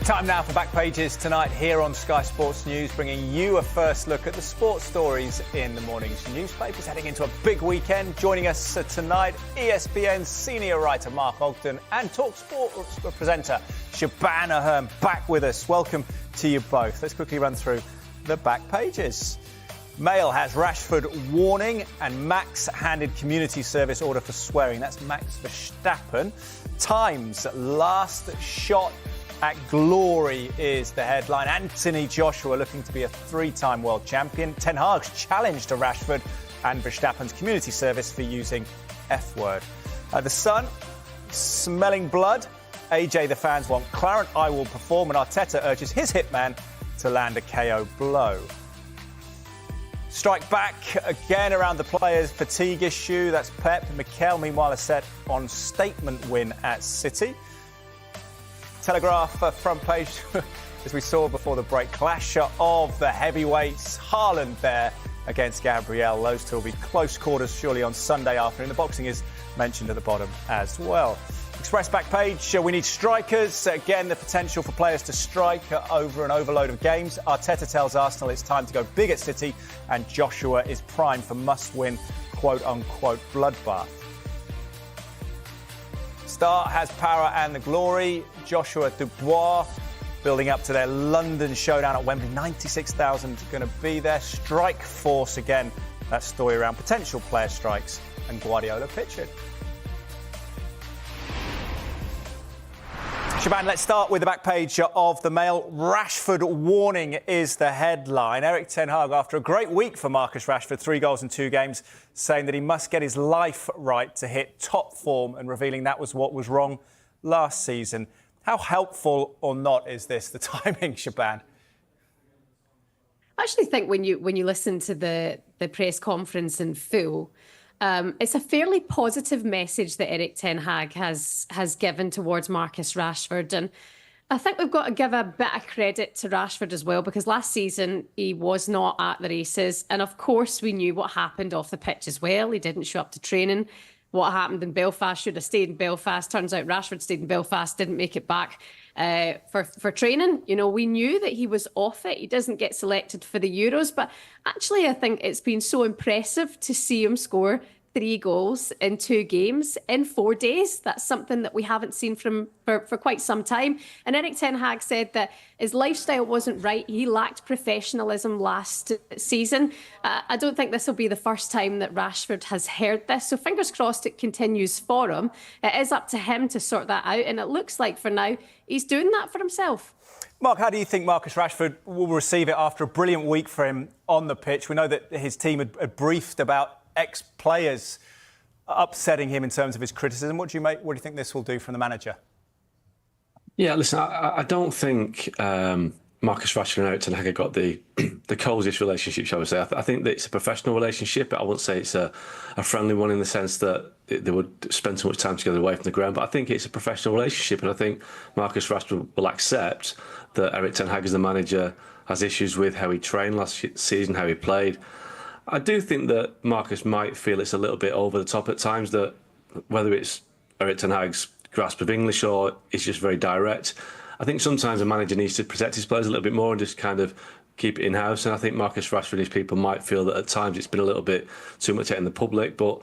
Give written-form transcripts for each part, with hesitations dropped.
Time now for Back Pages tonight here on Sky Sports News, bringing you a first look at the sports stories in the morning's newspapers. Heading into a big weekend. Joining us tonight, ESPN senior writer Mark Ogden and TalkSPORT presenter Shebahn Aherne back with us. Welcome to you both. Let's quickly run through the Back Pages. Mail has Rashford warning and Max handed community service order for swearing. That's Max Verstappen. Times last shot at glory is the headline. Anthony Joshua looking to be a three-time world champion. Ten Hag's challenge to Rashford and Verstappen's community service for using F-word. The Sun, smelling blood. AJ, the fans want Clarent, I will perform, and Arteta urges his hitman to land a KO blow. Strike back again around the players' fatigue issue. That's Pep. Mikel, meanwhile, is set on statement win at City. Telegraph front page, as we saw before the break, clash of the heavyweights. Haaland there against Gabriel. Those two will be close quarters surely on Sunday afternoon. The boxing is mentioned at the bottom as well. Express back page, we need strikers. Again, the potential for players to strike over an overload of games. Arteta tells Arsenal it's time to go big at City, and Joshua is primed for must-win, quote-unquote, bloodbath. Star has power and the glory. Joshua Dubois building up to their London showdown at Wembley. 96,000 going to be there. Strike force again. That story around potential player strikes and Guardiola pictured. Shebahn, let's start with the back page of the Mail. Rashford warning is the headline. Erik Ten Hag, after a great week for Marcus Rashford, 3 goals in 2 games, saying that he must get his life right to hit top form and revealing that was what was wrong last season. How helpful or not is this, the timing, Shebahn? I actually think when you listen to the press conference in full, it's a fairly positive message that Erik Ten Hag has given towards Marcus Rashford. And I think we've got to give a bit of credit to Rashford as well, because last season he was not at the races. And of course, we knew what happened off the pitch as well. He didn't show up to training. What happened in Belfast should have stayed in Belfast. Turns out Rashford stayed in Belfast, didn't make it back for training. You know, we knew that he was off it. He doesn't get selected for the Euros. But actually, I think it's been so impressive to see him score 3 goals in 2 games in 4 days. That's something that we haven't seen from for quite some time. And Erik Ten Hag said that his lifestyle wasn't right. He lacked professionalism last season. I don't think this will be the first time that Rashford has heard this. So fingers crossed it continues for him. It is up to him to sort that out. And it looks like for now, he's doing that for himself. Mark, how do you think Marcus Rashford will receive it after a brilliant week for him on the pitch? We know that his team had briefed about ex-players upsetting him in terms of his criticism. What do you think this will do from the manager? Yeah, listen, I don't think Marcus Rashford and Erik Ten Hag got the closest relationship, shall we say. I think that it's a professional relationship, but I wouldn't say it's a friendly one in the sense that they would spend so much time together away from the ground. But I think it's a professional relationship, and I think Marcus Rashford will accept that Erik Ten Hag as the manager has issues with how he trained last season, how he played. I do think that Marcus might feel it's a little bit over the top at times, that whether it's Erik Ten Hag's grasp of English or it's just very direct. I think sometimes a manager needs to protect his players a little bit more and just kind of keep it in-house. And I think Marcus Rashford and his people might feel that at times it's been a little bit too much out in the public. But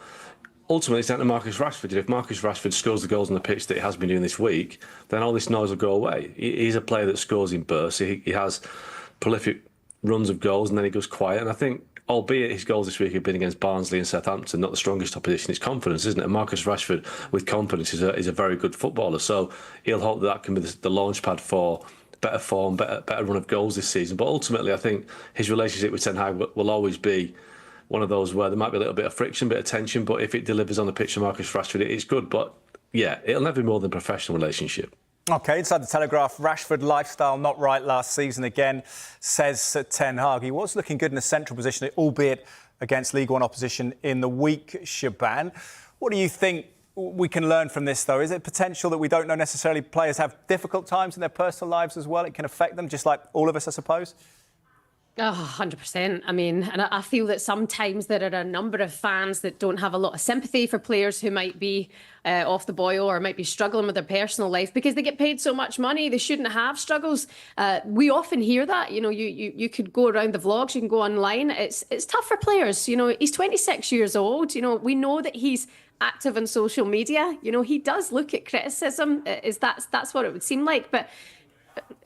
ultimately, it's down to Marcus Rashford. If Marcus Rashford scores the goals on the pitch that he has been doing this week, then all this noise will go away. He's a player that scores in bursts. He has prolific runs of goals and then he goes quiet. And I think, albeit his goals this week have been against Barnsley and Southampton, not the strongest opposition, it's confidence, isn't it? And Marcus Rashford, with confidence, is a very good footballer. So he'll hope that can be the launch pad for better form, better run of goals this season. But ultimately, I think his relationship with Ten Hag will always be one of those where there might be a little bit of friction, bit of tension, but if it delivers on the pitch for Marcus Rashford, it's good. But yeah, it'll never be more than a professional relationship. OK, inside the Telegraph, Rashford lifestyle not right last season again, says Ten Hag. He was looking good in a central position, albeit against League One opposition in the week, Shebahn. What do you think we can learn from this, though? Is it potential that we don't know necessarily players have difficult times in their personal lives as well? It can affect them, just like all of us, I suppose? Oh, 100%. I mean, and I feel that sometimes there are a number of fans that don't have a lot of sympathy for players who might be off the boil or might be struggling with their personal life because they get paid so much money. They shouldn't have struggles. We often hear that. You could go around the vlogs, you can go online. It's tough for players. He's 26 years old. We know that he's active on social media. He does look at criticism. That's what it would seem like. But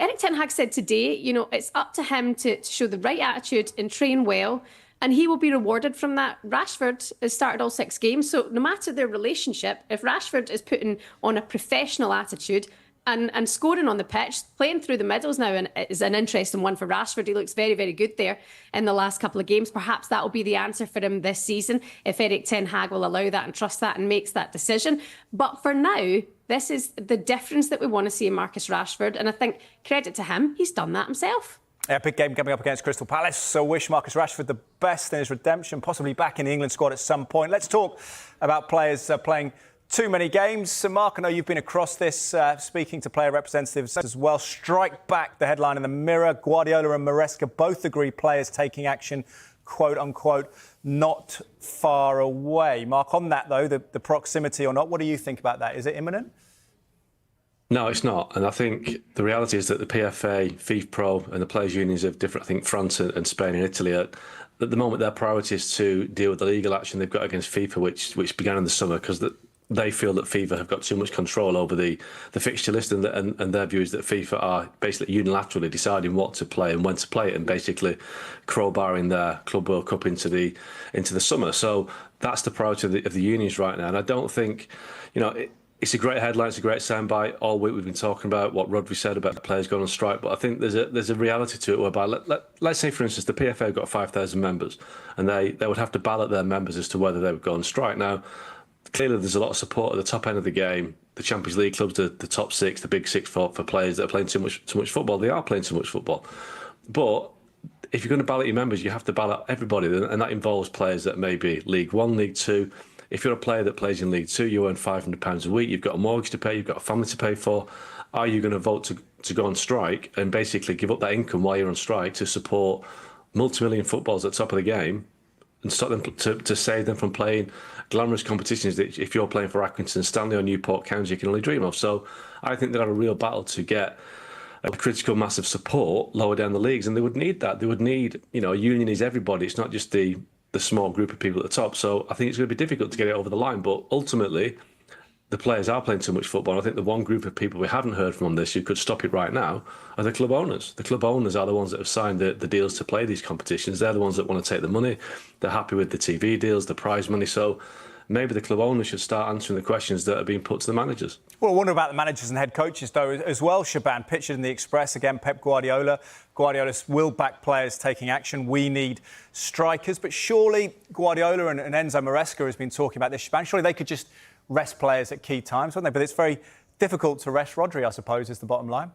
Erik Ten Hag said today, it's up to him to show the right attitude and train well, and he will be rewarded from that. Rashford has started all 6 games, so no matter their relationship, if Rashford is putting on a professional attitude and scoring on the pitch, playing through the middles now, and is an interesting one for Rashford. He looks very, very good there in the last couple of games. Perhaps that will be the answer for him this season, if Erik Ten Hag will allow that and trust that and makes that decision. But for now, this is the difference that we want to see in Marcus Rashford. And I think credit to him, he's done that himself. Yeah, big game coming up against Crystal Palace. So wish Marcus Rashford the best in his redemption, possibly back in the England squad at some point. Let's talk about players playing too many games. So Mark, I know you've been across this, speaking to player representatives as well. Strike back, the headline in the Mirror. Guardiola and Maresca both agree players taking action, quote unquote, not far away. Mark, on that though, the proximity or not, what do you think about that? Is it imminent? No, it's not. And I think the reality is that the PFA, FIFPro and the players' unions of different, I think France and Spain and Italy are, at the moment, their priority is to deal with the legal action they've got against FIFA, which began in the summer, because they feel that FIFA have got too much control over the fixture list, and their view is that FIFA are basically unilaterally deciding what to play and when to play it, and basically crowbarring their Club World Cup into the summer. So that's the priority of the unions right now. And I don't think, it's a great headline, it's a great soundbite. All week we've been talking about what Rodri said about the players going on strike, but I think there's a reality to it whereby, let's say, for instance, the PFA have got 5,000 members, and they would have to ballot their members as to whether they would go on strike. Now, clearly there's a lot of support at the top end of the game. The Champions League clubs, the top 6, the big 6 for players that are playing too much football. They are playing too much football. But if you're going to ballot your members, you have to ballot everybody, and that involves players that may be League 1, League 2. If you're a player that plays in League 2, you earn £500 a week, you've got a mortgage to pay, you've got a family to pay for. Are you going to vote to go on strike and basically give up that income while you're on strike to support multi-million footballers at the top of the game and stop them to save them from playing glamorous competitions that if you're playing for Accrington, Stanley or Newport County, you can only dream of? So I think they've got a real battle to get a critical mass of support lower down the leagues, and they would need that. They would need, a union is everybody. It's not just the small group of people at the top. So I think it's going to be difficult to get it over the line. But ultimately, the players are playing too much football. I think the one group of people we haven't heard from on this who could stop it right now are the club owners. The club owners are the ones that have signed the deals to play these competitions. They're the ones that want to take the money. They're happy with the TV deals, the prize money. So maybe the club owners should start answering the questions that are being put to the managers. Well, I wonder about the managers and head coaches, though, as well, Shebahn. Pictured in the Express, again, Pep Guardiola. Guardiola will back players taking action. We need strikers. But surely Guardiola and Enzo Maresca has been talking about this, Shebahn. Surely they could just rest players at key times, wouldn't they? But it's very difficult to rest Rodri, I suppose, is the bottom line.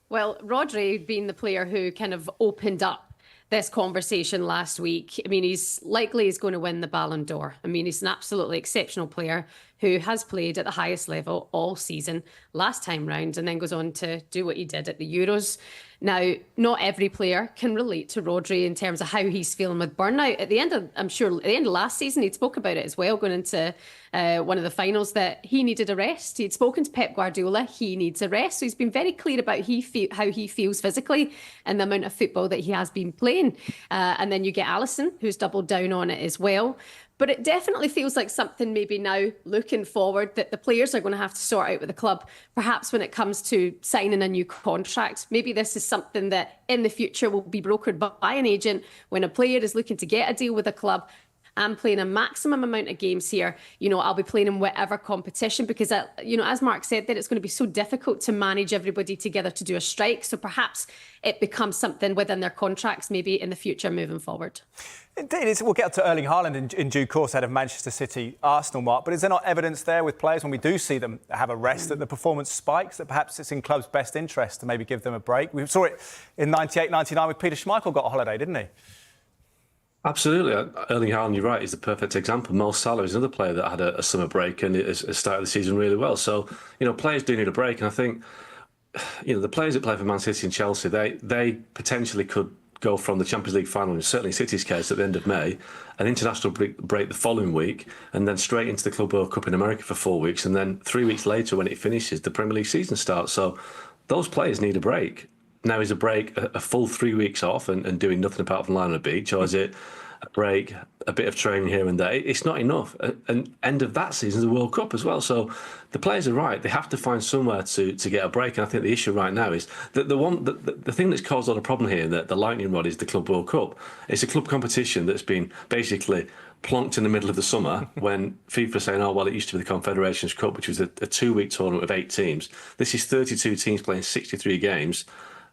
Well, Rodri being the player who kind of opened up this conversation last week. I mean, he's going to win the Ballon d'Or. I mean, he's an absolutely exceptional player who has played at the highest level all season last time round and then goes on to do what he did at the Euros. Now, not every player can relate to Rodri in terms of how he's feeling with burnout. At the end of last season, he'd spoke about it as well, going into one of the finals, that he needed a rest. He'd spoken to Pep Guardiola, he needs a rest. So he's been very clear about how he feels physically and the amount of football that he has been playing. And then you get Alisson, who's doubled down on it as well. But it definitely feels like something maybe now looking forward that the players are going to have to sort out with the club, perhaps when it comes to signing a new contract. Maybe this is something that in the future will be brokered by an agent when a player is looking to get a deal with a club. I'm playing a maximum amount of games here. I'll be playing in whatever competition because, as Mark said, that it's going to be so difficult to manage everybody together to do a strike. So perhaps it becomes something within their contracts maybe in the future moving forward. Indeed, we'll get to Erling Haaland in due course out of Manchester City, Arsenal, Mark. But is there not evidence there with players when we do see them have a rest that the performance spikes, that perhaps it's in club's best interest to maybe give them a break? We saw it in 98, 99 with Peter Schmeichel got a holiday, didn't he? Absolutely. Erling Haaland, you're right, is the perfect example. Mo Salah is another player that had a summer break and has started the season really well. So, players do need a break. And I think, the players that play for Man City and Chelsea, they potentially could go from the Champions League final, and certainly City's case, at the end of May, an international break the following week, and then straight into the Club World Cup in America for 4 weeks, and then 3 weeks later, when it finishes, the Premier League season starts. So those players need a break. Now, is a break a full 3 weeks off and doing nothing apart from lying on a beach, or is it a break, a bit of training here and there? It's not enough. And end of that season is the World Cup as well. So the players are right. They have to find somewhere to get a break. And I think the issue right now is that the thing that's caused all the problem here, the lightning rod, is the Club World Cup. It's a club competition that's been basically plonked in the middle of the summer when FIFA saying, oh, well, it used to be the Confederations Cup, which was a 2-week tournament of 8 teams. This is 32 teams playing 63 games.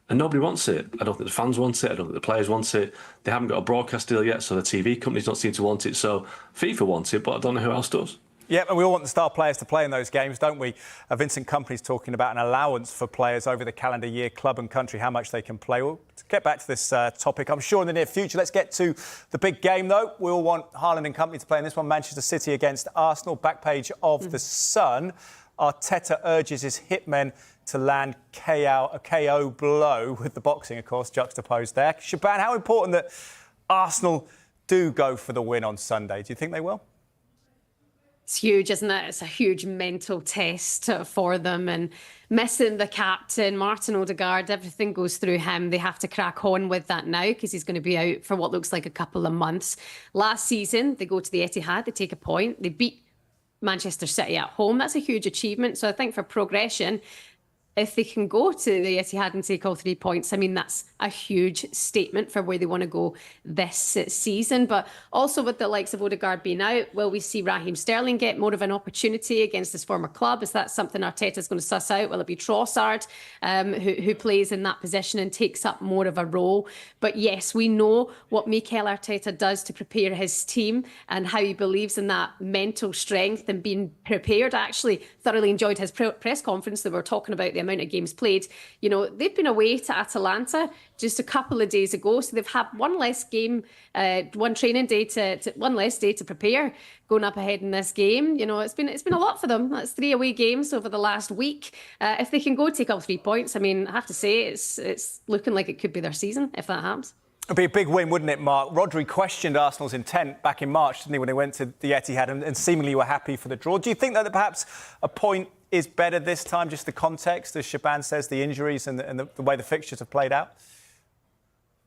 And nobody wants it. I don't think the fans want it. I don't think the players want it. They haven't got a broadcast deal yet, so the TV companies don't seem to want it. So FIFA wants it, but I don't know who else does. Yeah, and we all want the star players to play in those games, don't we? Vincent Kompany's talking about an allowance for players over the calendar year, club and country, how much they can play. We'll get back to this topic, I'm sure, in the near future. Let's get to the big game, though. We all want Haaland and company to play in this one. Manchester City against Arsenal, back page of The Sun. Arteta urges his hitmen to land a KO blow, with the boxing, of course, juxtaposed there. Shebahn, how important that Arsenal do go for the win on Sunday? Do you think they will? It's huge, isn't it? It's a huge mental test for them. And missing the captain, Martin Odegaard, everything goes through him. They have to crack on with that now because he's going to be out for what looks like a couple of months. Last season, they go to the Etihad, they take a point. They beat Manchester City at home. That's a huge achievement. So I think for progression, if they can go to the Etihad and take all 3 points, I mean, that's a huge statement for where they want to go this season. But also with the likes of Odegaard being out, will we see Raheem Sterling get more of an opportunity against his former club? Is that something Arteta's going to suss out? Will it be Trossard who plays in that position and takes up more of a role? But yes, we know what Mikel Arteta does to prepare his team and how he believes in that mental strength and being prepared. I actually thoroughly enjoyed his press conference. They were talking about the amount of games played. You know, they've been away to Atalanta just a couple of days ago, so they've had one less game, one training day one less day to prepare going up ahead in this game. You know, it's been a lot for them. That's 3 away games over the last week. If they can go take all 3 points, I mean, I have to say it's looking like it could be their season if that happens. It'd be a big win, wouldn't it, Mark? Rodri questioned Arsenal's intent back in March, didn't he, when they went to the Etihad and seemingly were happy for the draw. Do you think that perhaps a point is better this time, just the context, as Shebahn says, the injuries and the way the fixtures have played out?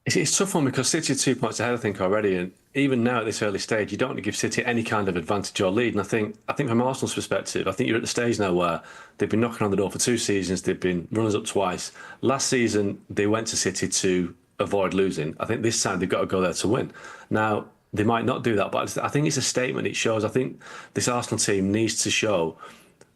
It's a tough one because City are 2 points ahead, I think, already. And even now at this early stage, you don't want to give City any kind of advantage or lead. And I think from Arsenal's perspective, I think you're at the stage now where they've been knocking on the door for 2 seasons. They've been runners-up twice. Last season, they went to City to avoid losing. I think this time they've got to go there to win. Now, they might not do that, but I think it's a statement. It shows, I think this Arsenal team needs to show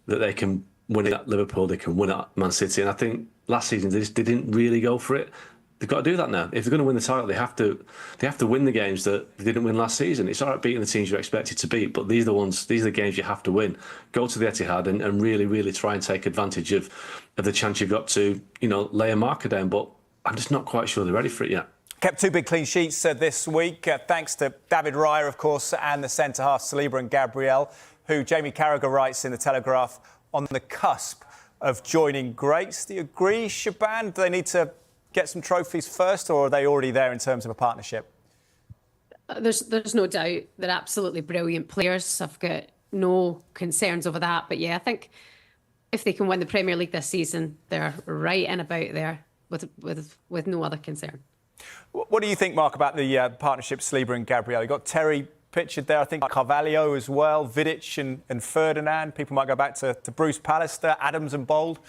that they can win at Liverpool, they can win at Man City. And I think last season they didn't really go for it. They've got to do that now. If they're going to win the title, they have to win the games that they didn't win last season. It's all right beating the teams you're expected to beat, but these are the games you have to win. Go to the Etihad and really, really try and take advantage of the chance you've got to, lay a marker down. But I'm just not quite sure they're ready for it yet. Kept 2 big clean sheets this week, thanks to David Raya, of course, and the centre-half Saliba and Gabriel, who Jamie Carragher writes in The Telegraph on the cusp of joining greats. Do you agree, Shebahn? Do they need to get some trophies first, or are they already there in terms of a partnership? There's no doubt they're absolutely brilliant players. I've got no concerns over that. But yeah, I think if they can win the Premier League this season, they're right in about there with no other concern. What do you think, Mark, about the partnership Saliba and Gabriel? You've got Terry pictured there, I think Carvalho as well, Vidic and Ferdinand. People might go back to Bruce Pallister, Adams and Bold.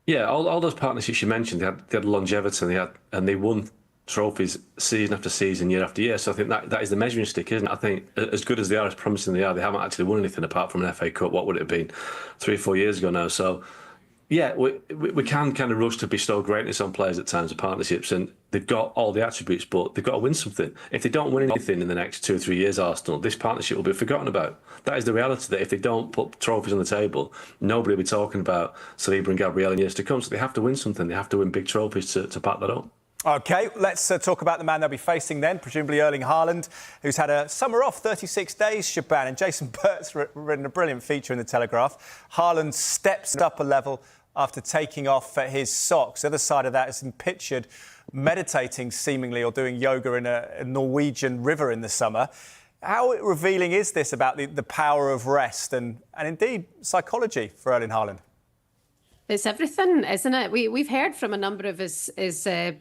Yeah, all those partnerships you mentioned, they had longevity, and they won trophies season after season, year after year. So I think that is the measuring stick, isn't it? I think as good as they are, as promising they are, they haven't actually won anything apart from an FA Cup. What would it have been 3 or 4 years ago now? So yeah, we can kind of rush to bestow greatness on players at times of partnerships, and they've got all the attributes, but they've got to win something. If they don't win anything in the next 2 or 3 years, Arsenal, this partnership will be forgotten about. That is the reality, that if they don't put trophies on the table, nobody will be talking about Saliba and Gabriel in years to come. So they have to win something. They have to win big trophies to back that up. OK, let's talk about the man they'll be facing then, presumably Erling Haaland, who's had a summer off, 36 days, Shebahn. And Jason Burt's written a brilliant feature in The Telegraph. Haaland steps up a level after taking off his socks. The other side of that is him pictured meditating seemingly or doing yoga in a Norwegian river in the summer. How revealing is this about the power of rest and indeed psychology for Erling Haaland? It's everything, isn't it? We've heard from a number of his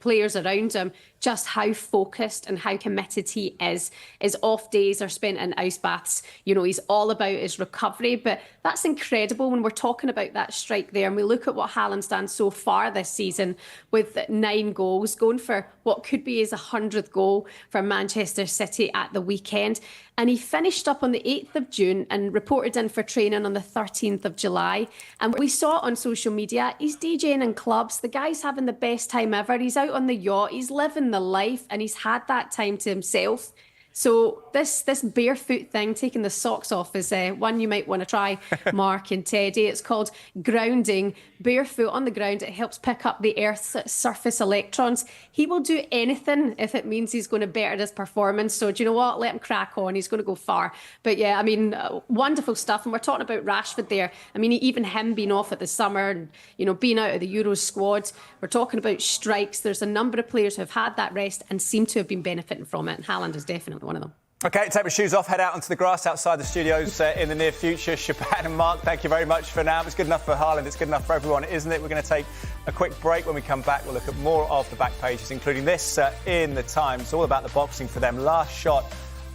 players around him just how focused and how committed he is. His off days are spent in ice baths. You know, he's all about his recovery, but that's incredible when we're talking about that strike there. And we look at what Haaland's done so far this season with 9 goals, going for what could be his 100th goal for Manchester City at the weekend. And he finished up on the 8th of June and reported in for training on the 13th of July. And we saw it on social media. He's DJing in clubs. The guy's having the best time ever. He's out on the yacht. He's living the life and he's had that time to himself. So this barefoot thing, taking the socks off, is one you might want to try, Mark and Teddy. It's called grounding. Barefoot on the ground, it helps pick up the Earth's surface electrons. He will do anything if it means he's going to better his performance. So do you know what? Let him crack on. He's going to go far. But yeah, I mean, wonderful stuff. And we're talking about Rashford there. I mean, even him being off at the summer and, you know, being out of the Euros squad. We're talking about strikes. There's a number of players who have had that rest and seem to have been benefiting from it. And Haaland is definitely one of them. OK, take my shoes off, head out onto the grass outside the studios in the near future. Shebahn and Mark, thank you very much for now. It's good enough for Haaland, it's good enough for everyone, isn't it? We're going to take a quick break. When we come back, we'll look at more of the back pages, including this in the Times, all about the boxing for them. Last shot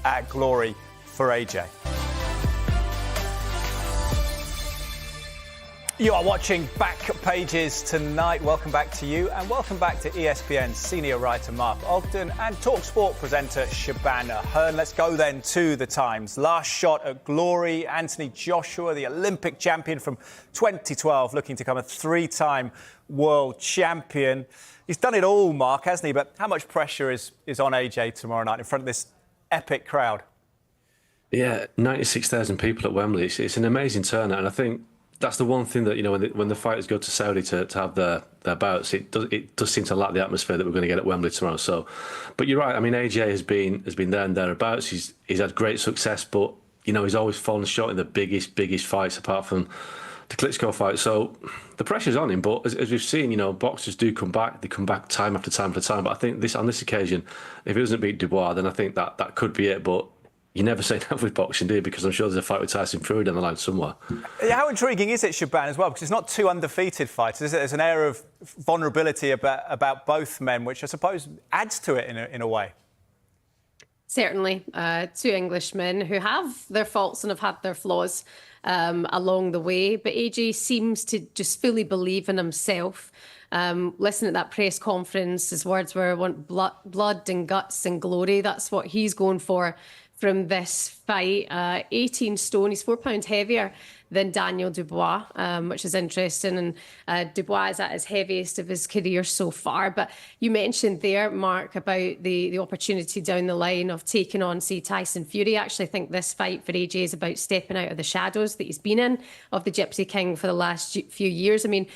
at glory for AJ. You are watching Back Pages tonight. Welcome back to you and welcome back to ESPN senior writer Mark Ogden and TalkSPORT presenter Shebahn Aherne. Let's go then to the Times. Last shot at glory. Anthony Joshua, the Olympic champion from 2012, looking to become a 3-time world champion. He's done it all, Mark, hasn't he? But how much pressure is on AJ tomorrow night in front of this epic crowd? Yeah, 96,000 people at Wembley. It's an amazing turnout, and I think that's the one thing that, you know, when the fighters go to Saudi to have their bouts, it does seem to lack the atmosphere that we're going to get at Wembley tomorrow. So, but you're right. I mean, AJ has been there and thereabouts. He's had great success, but you know, he's always fallen short in the biggest fights, apart from the Klitschko fight. So the pressure's on him. But as we've seen, you know, boxers do come back. They come back time after time after time. But I think on this occasion, if he doesn't beat Dubois, then I think that could be it. But you never say that with boxing, do you? Because I'm sure there's a fight with Tyson Fury down the line somewhere. Yeah, how intriguing is it, Shebahn, as well? Because it's not 2 undefeated fighters, is it? There's an air of vulnerability about both men, which I suppose adds to it in a way. Certainly. 2 Englishmen who have their faults and have had their flaws along the way. But AJ seems to just fully believe in himself. Listen to that press conference. His words were, "I want blood and guts and glory." That's what he's going for from this fight. 18 stone. He's 4 pounds heavier than Daniel Dubois, which is interesting. And Dubois is at his heaviest of his career so far. But you mentioned there, Mark, about the opportunity down the line of taking on, say, Tyson Fury. I actually think this fight for AJ is about stepping out of the shadows that he's been in of the Gypsy King for the last few years. I mean,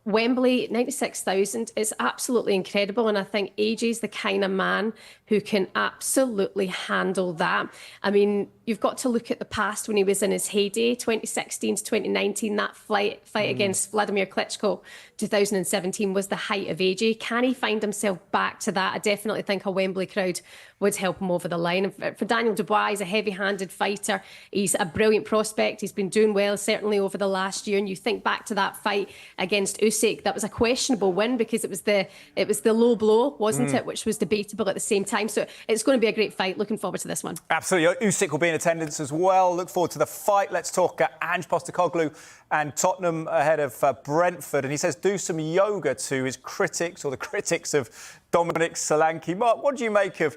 Wembley, 96,000 is absolutely incredible. And I think AJ's the kind of man who can absolutely handle that. I mean, you've got to look at the past when he was in his heyday, 2016 to 2019, that fight against Vladimir Klitschko, 2017 was the height of AJ. Can he find himself back to that? I definitely think a Wembley crowd would help him over the line. And for Daniel Dubois, he's a heavy-handed fighter. He's a brilliant prospect. He's been doing well, certainly over the last year. And you think back to that fight against Usyk, that was a questionable win because it was the low blow, wasn't it, which was debatable at the same time. So it's going to be a great fight. Looking forward to this one. Absolutely. Usyk will be in attendance as well. Look forward to the fight. Let's talk Ange Postecoglou and Tottenham ahead of Brentford. And he says do some yoga to his critics, or the critics of Dominic Solanke. Mark, what do you make of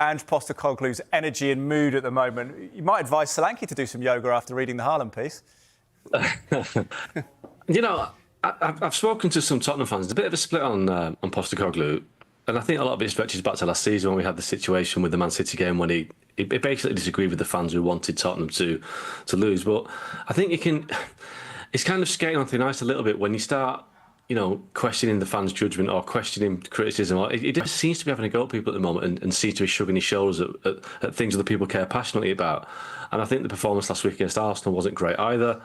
Ange Postecoglou's energy and mood at the moment? You might advise Solanke to do some yoga after reading the Haaland piece. You know, I've spoken to some Tottenham fans. There's a bit of a split on Postecoglou, and I think a lot of it stretches back to last season when we had the situation with the Man City game when he basically disagreed with the fans who wanted Tottenham to lose. But I think it's kind of skating on thin ice a little bit when you start, you know, questioning the fans' judgment or questioning criticism. He just seems to be having a go at people at the moment and seems to be shrugging his shoulders at things other people care passionately about. And I think the performance last week against Arsenal wasn't great either.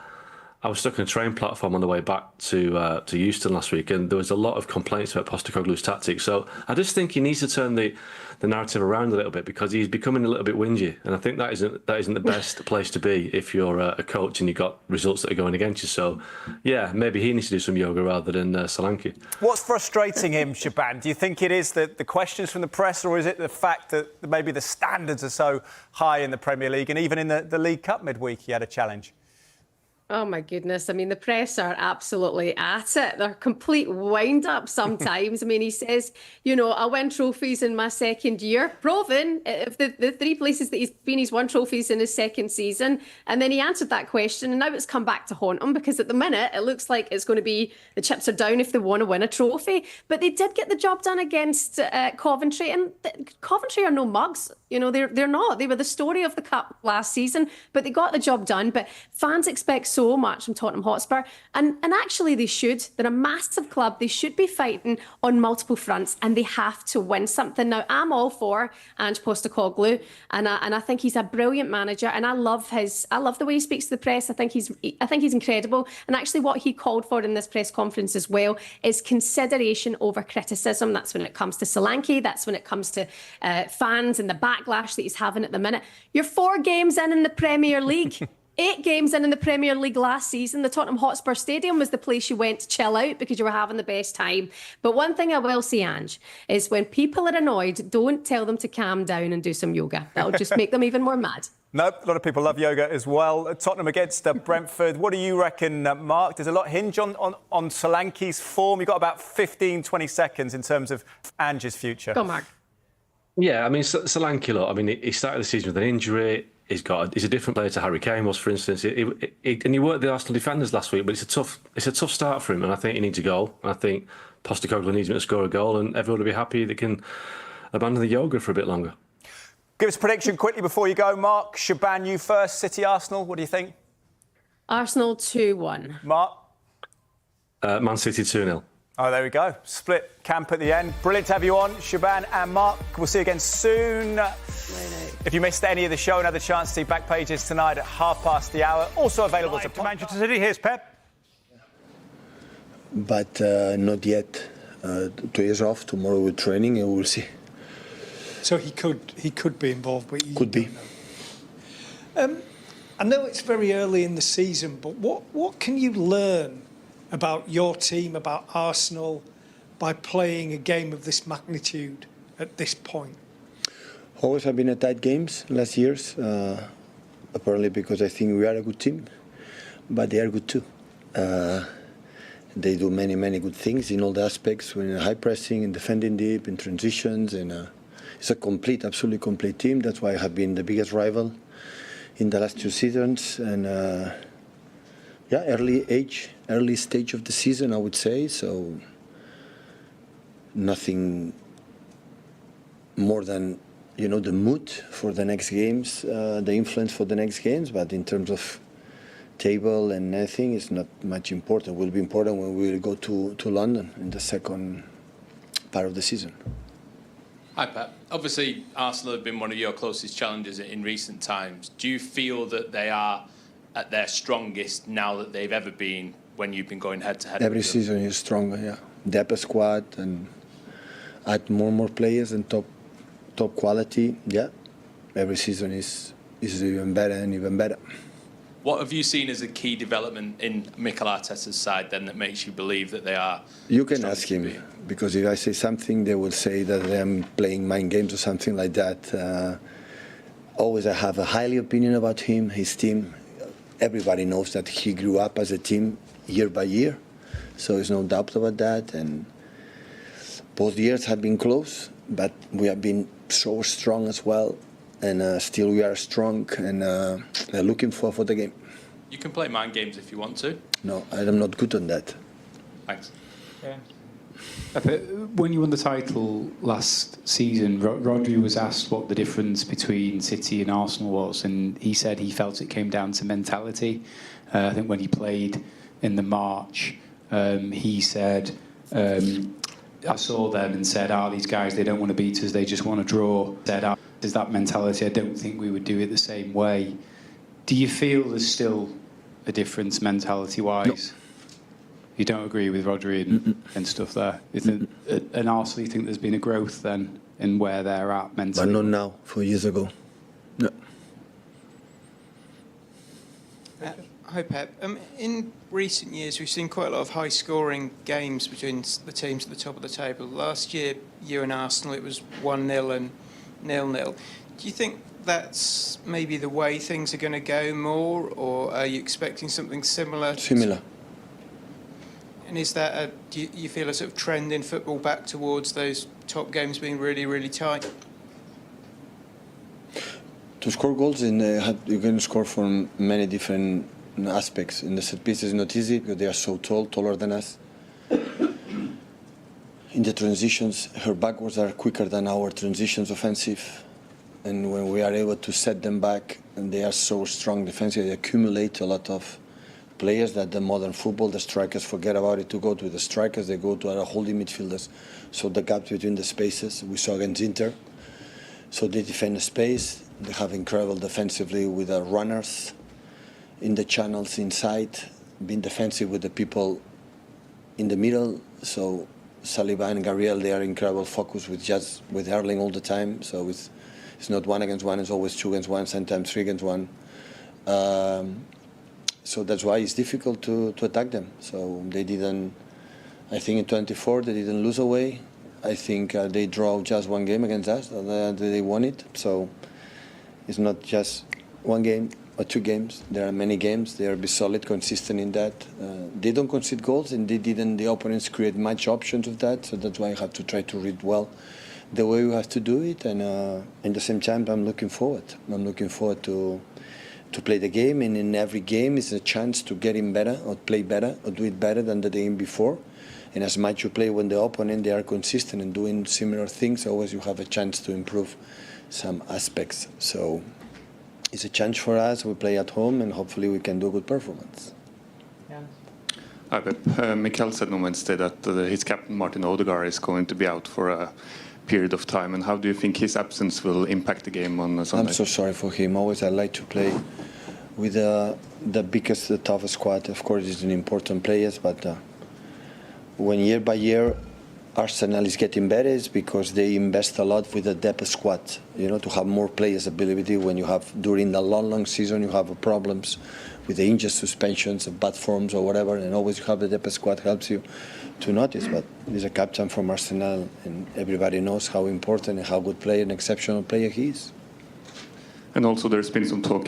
I was stuck on a train platform on the way back to Euston last week, and there was a lot of complaints about Postecoglou's tactics. So I just think he needs to turn the narrative around a little bit, because he's becoming a little bit whingy, and I think that isn't the best place to be if you're a coach and you've got results that are going against you. So, yeah, maybe he needs to do some yoga rather than Solanke. What's frustrating him, Shebahn? Do you think it is the questions from the press, or is it the fact that maybe the standards are so high in the Premier League, and even in the League Cup midweek he had a challenge? Oh my goodness. I mean, the press are absolutely at it. They're complete wind-up sometimes. I mean, he says, you know, I'll win trophies in my second year. Proven, if the three places that he's won trophies in his second season. And then he answered that question, and now it's come back to haunt him, because at the minute it looks like it's going to be the chips are down if they want to win a trophy. But they did get the job done against Coventry, and Coventry are no mugs. You know, they're not. They were the story of the Cup last season, but they got the job done. But fans expect so much from Tottenham Hotspur, and actually they should. They're a massive club. They should be fighting on multiple fronts, and they have to win something. Now, I'm all for Ange Postecoglou, and I think he's a brilliant manager, and I love the way he speaks to the press. I think he's incredible. And actually, what he called for in this press conference as well is consideration over criticism. That's when it comes to Solanke. That's when it comes to fans and the backlash that he's having at the minute. You're 4 games in the Premier League. 8 games in the Premier League last season. The Tottenham Hotspur Stadium was the place you went to chill out because you were having the best time. But one thing I will say, Ange, is when people are annoyed, don't tell them to calm down and do some yoga. That'll just make them even more mad. Nope, a lot of people love yoga as well. Tottenham against Brentford. What do you reckon, Mark? Does a lot hinge on Solanke's form? You've got about 15, 20 seconds in terms of Ange's future. Go, Mark. Yeah, I mean, Solanke, look, I mean, he started the season with an injury. He's a different player to Harry Kane was, for instance. And he worked the Arsenal defenders last week, but it's a tough start for him, and I think he needs a goal. And I think Postecoglou needs him to score a goal, and everyone will be happy they can abandon the yoga for a bit longer. Give us a prediction quickly before you go, Mark. Shebahn, you first. City, Arsenal, what do you think? Arsenal 2-1. Mark? Man City 2-0. Oh, there we go. Split camp at the end. Brilliant to have you on, Shebahn and Mark. We'll see you again soon. If you missed any of the show, another chance to see back pages tonight at 1:30. Also available to Manchester City. Here's Pep. But not yet. 2 years off. Tomorrow we're training, and we'll see. So he could be involved, but could be. I know it's very early in the season, but what can you learn about your team, about Arsenal, by playing a game of this magnitude at this point? Always have been a tight games last years, apparently because I think we are a good team, but they are good too. They do many good things in all the aspects, when high pressing, in defending deep, in transitions, and it's a absolutely complete team. That's why I have been the biggest rival in the last 2 seasons, and early stage of the season, I would say. So nothing more than, you know, the mood for the next games, the influence for the next games. But in terms of table and everything, it's not much important. It will be important when we will go to London in the second part of the season. Hi, Pep. Obviously, Arsenal have been one of your closest challengers in recent times. Do you feel that they are at their strongest now that they've ever been when you've been going head-to-head? Every season is stronger, yeah. Depth squad and add more players and top quality, yeah. Every season is even better and even better. What have you seen as a key development in Mikel Arteta's side then that makes you believe that they are? You can ask him, because if I say something, they will say that I'm playing mind games or something like that. Always I have a highly opinion about him, his team. Everybody knows that he grew up as a team year by year, so there's no doubt about that. And both years have been close, but we have been so strong as well. And still we are strong and looking for the game. You can play mind games if you want to. No, I'm not good on that. Thanks. Yeah. When you won the title last season, Rodri was asked what the difference between City and Arsenal was, and he said he felt it came down to mentality. I think when he played in the March, he said, I saw them and said, these guys, they don't want to beat us, they just want to draw. Said, there's that mentality, I don't think we would do it the same way. Do you feel there's still a difference mentality-wise? No. You don't agree with Rodri and stuff there? And Arsenal, you think there's been a growth then in where they're at mentally? But not now, 4 years ago. No. Hi, Pep. In recent years, we've seen quite a lot of high-scoring games between the teams at the top of the table. Last year, you and Arsenal, it was 1-0 and 0-0. Do you think that's maybe the way things are going to go more, or are you expecting something similar? Similar. And is that do you feel a sort of trend in football back towards those top games being really, really tight? To score goals, you can score from many different aspects. In the set piece, it's not easy because they are so tall, taller than us. In the transitions, her backwards are quicker than our transitions offensive. And when we are able to set them back, and they are so strong defensively, they accumulate a lot of players that the modern football, the strikers forget about it to go to the strikers, they go to our holding midfielders. So the gap between the spaces, we saw against Inter. So they defend the space, they have incredible defensively with the runners in the channels inside, being defensive with the people in the middle. So Saliba and Gabriel, they are incredible focus with Erling all the time. So it's not 1 against 1, it's always 2 against 1, sometimes 3 against 1. So that's why it's difficult to attack them. So they didn't, I think in 24 they didn't lose away. I think they draw just 1 game against us, they won it. So it's not just 1 game or 2 games. There are many games. They are be solid, consistent in that. They don't concede goals, and the opponents create much options of that. So that's why I have to try to read well the way we have to do it. And at the same time, I'm looking forward. I'm looking forward to play the game, and in every game is a chance to get in better or play better or do it better than the game before. And as much you play when the opponent, they are consistent and doing similar things, always you have a chance to improve some aspects. So it's a chance for us. We play at home, and hopefully we can do a good performance. Hi, Pep. Mikel said on Wednesday that his captain Martin Odegaard is going to be out for a period of time. And how do you think his absence will impact the game on Sunday? I'm so sorry for him. Always I like to play with the biggest, the toughest squad. Of course, he's an important player, but when year by year Arsenal is getting better, it's because they invest a lot with the depth squad. You know, to have more players' ability. When you have during the long season, you have problems with the injured suspensions, bad forms or whatever, and always you have the depth squad helps you to notice. But he's a captain from Arsenal, and everybody knows how important and how good player, an exceptional player he is. And also there's been some talk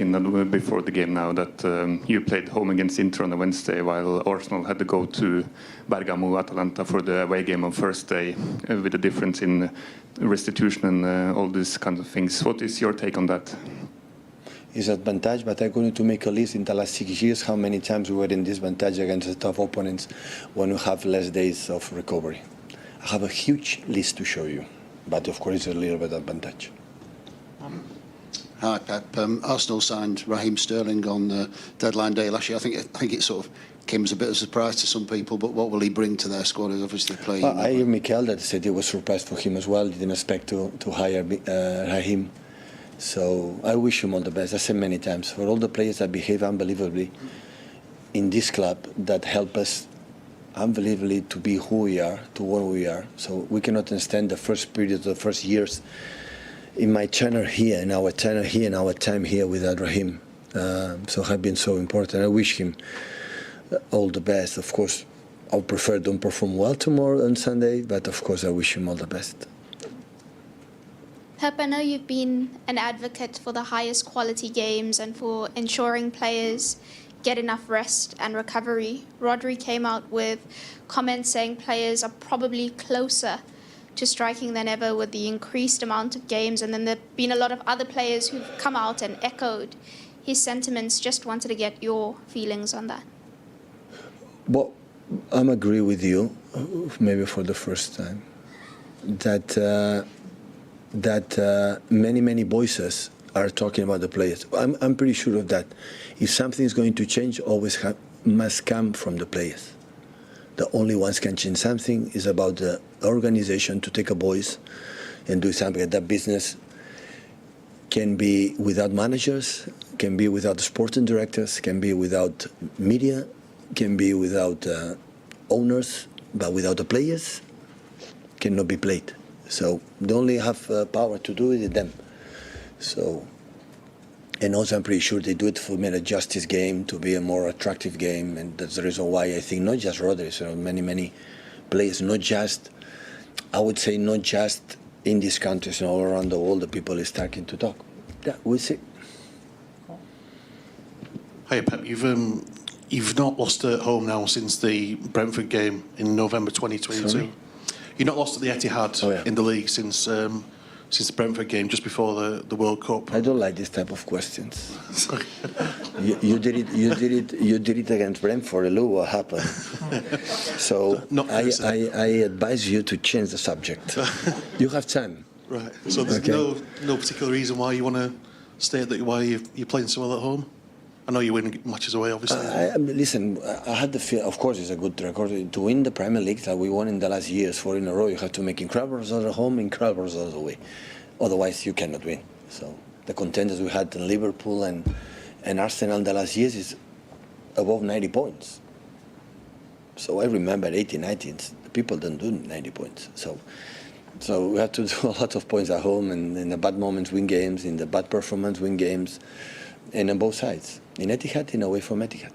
before the game now that you played home against Inter on a Wednesday, while Arsenal had to go to Bergamo, Atalanta for the away game on Thursday, with a difference in restitution and all these kinds of things. What is your take on that? It's an advantage, but I'm going to make a list in the last 6 years how many times we were in disadvantage against the tough opponents when we have less days of recovery. I have a huge list to show you, but of course it's a little bit advantage. Hi, Pep. Arsenal signed Raheem Sterling on the deadline day last year. I think it sort of came as a bit of a surprise to some people, but what will he bring to their squad? He's obviously playing. Well, I hear Mikel that said it was a surprise for him as well. Didn't expect to hire Raheem. So I wish him all the best. I said many times, for all the players that behave unbelievably in this club, that help us unbelievably to be who we are, to what we are. So we cannot understand the first period, the first years in my tenure here, in our tenure here, in our time here without Raheem. So have been so important. I wish him all the best. Of course, I would prefer don't perform well tomorrow on Sunday, but of course I wish him all the best. Pep, I know you've been an advocate for the highest quality games and for ensuring players get enough rest and recovery. Rodri came out with comments saying players are probably closer to striking than ever with the increased amount of games, and then there have been a lot of other players who've come out and echoed his sentiments. Just wanted to get your feelings on that. Well, I'm agree with you, maybe for the first time, that many voices are talking about the players. I'm pretty sure of that. If something is going to change, always must come from the players. The only ones can change something is about the organization to take a voice and do something. That business can be without managers, can be without sporting directors, can be without media, can be without owners, but without the players, cannot be played. So they only have power to do it is them. So, and also I'm pretty sure they do it to make a justice game, to be a more attractive game, and that's the reason why I think not just Rodri, so many players, not just, I would say not just in these countries and all around the world, the people is starting to talk. Yeah, we'll see. Hi, Pep. You've not lost at home now since the Brentford game in November 2022. Sorry? You've not lost at the Etihad in the league since the Brentford game just before the World Cup. I don't like this type of questions. you did it against Brentford. Look what happened. So I advise you to change the subject. You have time. Right. So there's no particular reason why you want to stay at why you're playing so well at home. I know you win matches away, obviously. Listen, I had the feel. Of course, it's a good record to win the Premier League that we won in the last years, 4 in a row. You have to make incredible results at home, incredible results away. Otherwise, you cannot win. So the contenders we had in Liverpool and Arsenal in the last years is above 90 points. So I remember 80, 90. The people don't do 90 points. So we have to do a lot of points at home, and in the bad moments win games, in the bad performance win games, and on both sides. In Etihad, in away from Etihad.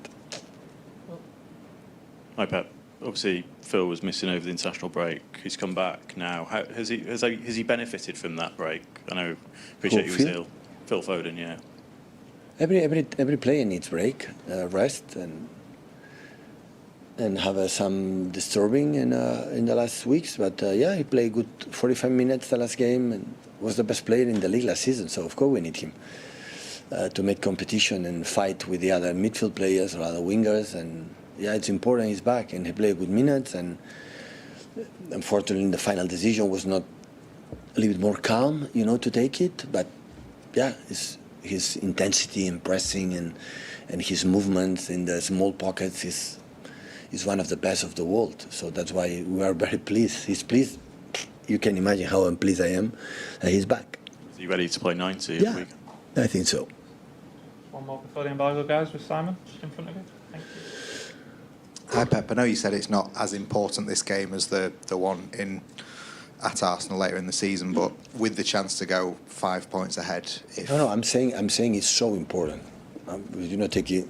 Hi, Pep. Obviously, Phil was missing over the international break. He's come back now. Has he benefited from that break? I know. Appreciate he was ill. Phil Foden, yeah. Every player needs break, rest, and have some disturbing in the last weeks. But he played good 45 minutes the last game and was the best player in the league last season. So of course we need him. To make competition and fight with the other midfield players or other wingers, and it's important he's back and he played good minutes. And unfortunately, the final decision was not a little bit more calm, to take it. But his intensity in pressing and his movements in the small pockets is one of the best of the world. So that's why we are very pleased. He's pleased. You can imagine how pleased I am that he's back. Is he ready to play 90? Yeah, I think so. One more before the embargo, guys, with Simon just in front of you. Thank you. Hi, Pep. I know you said it's not as important, this game, as the one at Arsenal later in the season, but with the chance to go 5 points ahead. No, I'm saying it's so important. Take it.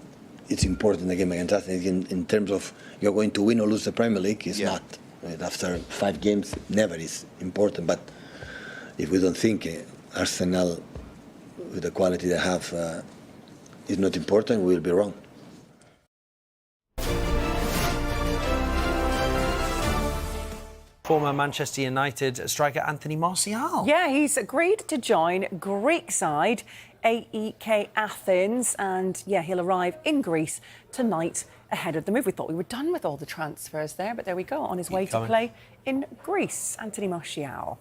It's important the game against Arsenal. In terms of you're going to win or lose the Premier League, it's not. Right? After 5 games, never is important. But if we don't think Arsenal, with the quality they have, is not important, we'll be wrong. Former Manchester United striker Anthony Martial. Yeah, he's agreed to join Greek side AEK Athens, and he'll arrive in Greece tonight ahead of the move. We thought we were done with all the transfers there, but there we go, on his way to play in Greece. Anthony Martial.